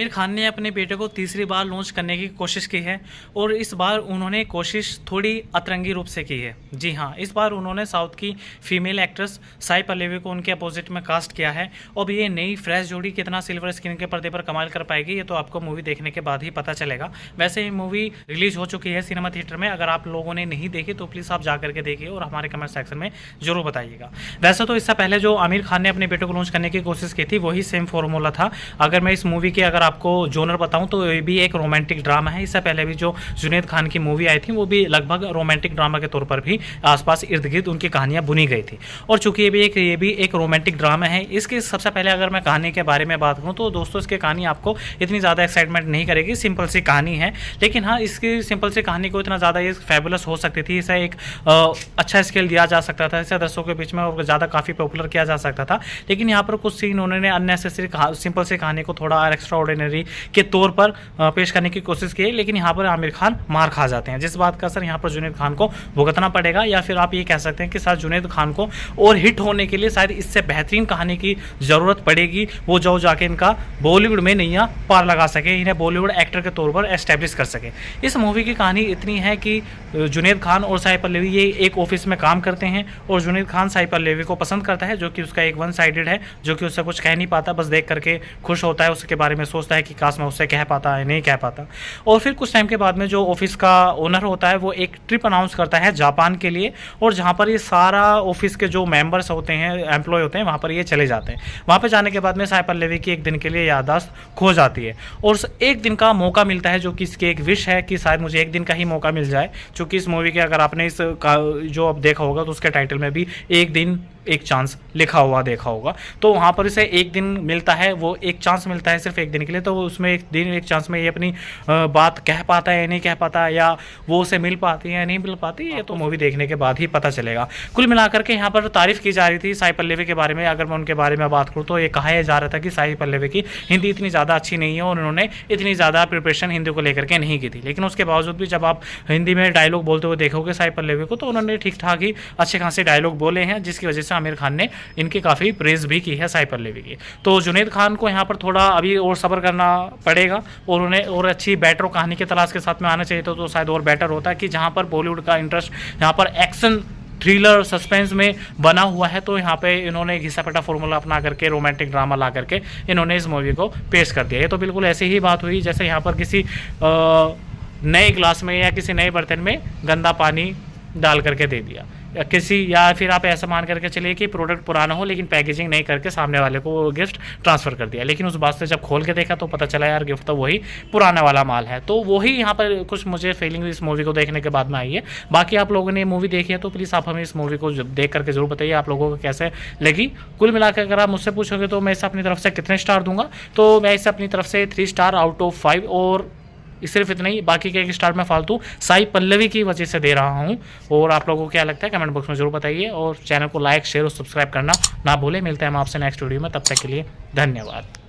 आमिर खान ने अपने बेटे को तीसरी बार लॉन्च करने की कोशिश की है और इस बार उन्होंने कोशिश थोड़ी अतरंगी रूप से की है। जी हाँ, इस बार उन्होंने साउथ की फीमेल एक्ट्रेस साई पल्लवी को उनके अपोजिट में कास्ट किया है। और ये नई फ्रेश जोड़ी कितना सिल्वर स्क्रीन के पर्दे पर कमाल कर पाएगी ये तो आपको मूवी देखने के बाद ही पता चलेगा। वैसे ये मूवी रिलीज हो चुकी है सिनेमा थिएटर में, अगर आप लोगों ने नहीं देखी तो प्लीज़ आप जा करके देखिए और हमारे कमेंट सेक्शन में जरूर बताइएगा। वैसे तो इससे पहले जो आमिर खान ने अपने बेटे को लॉन्च करने की कोशिश की थी वही सेम फॉर्मूला था। अगर मैं इस मूवी के अगर आपको जोनर बताऊं तो ये भी एक रोमांटिक ड्रामा है। इससे पहले भी जो जुनैद खान की मूवी आई थी वो भी लगभग रोमांटिक ड्रामा के तौर पर भी आसपास इर्द गिर्द उनकी कहानियां बुनी गई थी। और चूंकि ये भी एक रोमांटिक ड्रामा है, इसके सबसे पहले अगर मैं कहानी के बारे में बात करूँ तो दोस्तों इसकी कहानी आपको इतनी ज़्यादा एक्साइटमेंट नहीं करेगी, सिंपल सी कहानी है। लेकिन हाँ, इसकी सिंपल सी कहानी को इतना ज़्यादा ये फैबुलस हो सकती थी, इसे एक अच्छा स्केल दिया जा सकता था, इसे दर्शकों के बीच में और ज़्यादा काफ़ी पॉपुलर किया जा सकता था। लेकिन यहाँ पर कुछ सीन उन्होंने अननेसेसरी सिंपल सी कहानी को थोड़ा एक्स्ट्रा ऑर्डिनरी के तौर पर पेश करने की कोशिश की। लेकिन यहाँ पर आमिर खान मार खा जाते हैं, जिस बात का असर यहाँ पर जुनैद खान को भुगतना पड़ेगा। या फिर आप ये कह सकते हैं कि शायद जुनैद खान को और हिट होने के लिए शायद इससे बेहतरीन कहानी की ज़रूरत पड़ेगी, वो जो जाके इनका बॉलीवुड में नैया पार लगा सके, इन्हें बॉलीवुड एक्टर के तौर पर एस्टेब्लिश कर सके। इस मूवी की कहानी इतनी है कि जुनैद खान और साई पल्लवी ये एक ऑफिस में काम करते हैं और जुनैद खान साई पल्लवी को पसंद करता है, जो कि उसका एक वन साइडेड है, जो कि उससे कुछ कह नहीं पाता, बस देख करके खुश होता है, उसके बारे में सोचता है कि काश मैं उससे कह पाता है, नहीं कह पाता। और फिर कुछ टाइम के बाद में जो ऑफिस का ओनर होता है वो एक ट्रिप अनाउंस करता है जापान के लिए, और जहाँ पर ये सारा ऑफिस के जो मेंबर्स होते हैं, एम्प्लॉय होते हैं, वहाँ पर ये चले जाते हैं। वहाँ पर जाने के बाद में साई पल्लवी की एक दिन के लिए याददाश्त खो जाती है और एक दिन का मौका मिलता है, जो कि इसकी एक विश है कि शायद मुझे एक दिन का ही मौका मिल जाए। चूँकि इस मूवी के अगर आपने इस जो अब देखा होगा तो उसके टाइटल में भी एक दिन एक चांस लिखा हुआ देखा होगा, तो वहाँ पर इसे एक दिन मिलता है, वो एक चांस मिलता है सिर्फ एक दिन के लिए। तो उसमें एक दिन एक चांस में ये अपनी बात कह पाता है या नहीं कह पाता, या वो उसे मिल पाती है या नहीं मिल पाती, ये तो मूवी देखने के बाद ही पता चलेगा। कुल मिलाकर के यहाँ पर तारीफ की जा रही थी साई पल्लवी के बारे में। अगर मैं उनके बारे में बात करूँ तो ये कहा जा रहा था कि साई पल्लवी की हिंदी इतनी ज़्यादा अच्छी नहीं है और उन्होंने इतनी ज़्यादा प्रिपरेशन हिंदी को लेकर के नहीं की थी। लेकिन उसके बावजूद भी जब आप हिंदी में डायलॉग बोलते हुए देखोगे साई पल्लवी को, तो उन्होंने ठीक ठाक ही अच्छे खासे डायलॉग बोले हैं, जिसकी वजह से आमिर खान ने इनकी काफ़ी प्रेज भी की है साई पल्लवी की। तो जुनैद खान को यहाँ पर थोड़ा अभी और सब्र करना पड़ेगा और उन्हें और अच्छी बेटर कहानी की तलाश के साथ में आना चाहिए, तो शायद और बेटर होता है कि जहाँ पर बॉलीवुड का इंटरेस्ट यहाँ पर एक्शन थ्रिलर सस्पेंस में बना हुआ है, तो यहाँ पे इन्होंने घिसा पिटा फॉर्मूला अपना करके रोमांटिक ड्रामा ला करके इन्होंने इस मूवी को पेश कर दिया। ये तो बिल्कुल ऐसी ही बात हुई जैसे यहाँ पर किसी नए ग्लास में या किसी नए बर्तन में गंदा पानी डाल करके दे दिया, या फिर आप ऐसा मान करके चलिए कि प्रोडक्ट पुराना हो लेकिन पैकेजिंग नहीं करके सामने वाले को गिफ्ट ट्रांसफ़र कर दिया, लेकिन उस बात से जब खोल के देखा तो पता चला यार गिफ्ट तो वही पुराना वाला माल है। तो वही यहाँ पर कुछ मुझे फीलिंग इस मूवी को देखने के बाद में आई है। बाकी आप लोगों ने मूवी देखी है तो प्लीज़ आप हमें इस मूवी को देख करके जरूर बताइए आप लोगों को कैसे लगी। कुल मिलाकर अगर आप मुझसे पूछोगे तो मैं इसे अपनी तरफ से कितने स्टार दूंगा, तो मैं इसे अपनी तरफ से 3 स्टार आउट ऑफ 5, और सिर्फ इतना ही, बाकी के 1 स्टार मैं फालतू साई पल्लवी की वजह से दे रहा हूं। और आप लोगों को क्या लगता है कमेंट बॉक्स में जरूर बताइए, और चैनल को लाइक शेयर और सब्सक्राइब करना ना भूलें। मिलते हैं हम आपसे नेक्स्ट वीडियो में, तब तक के लिए धन्यवाद।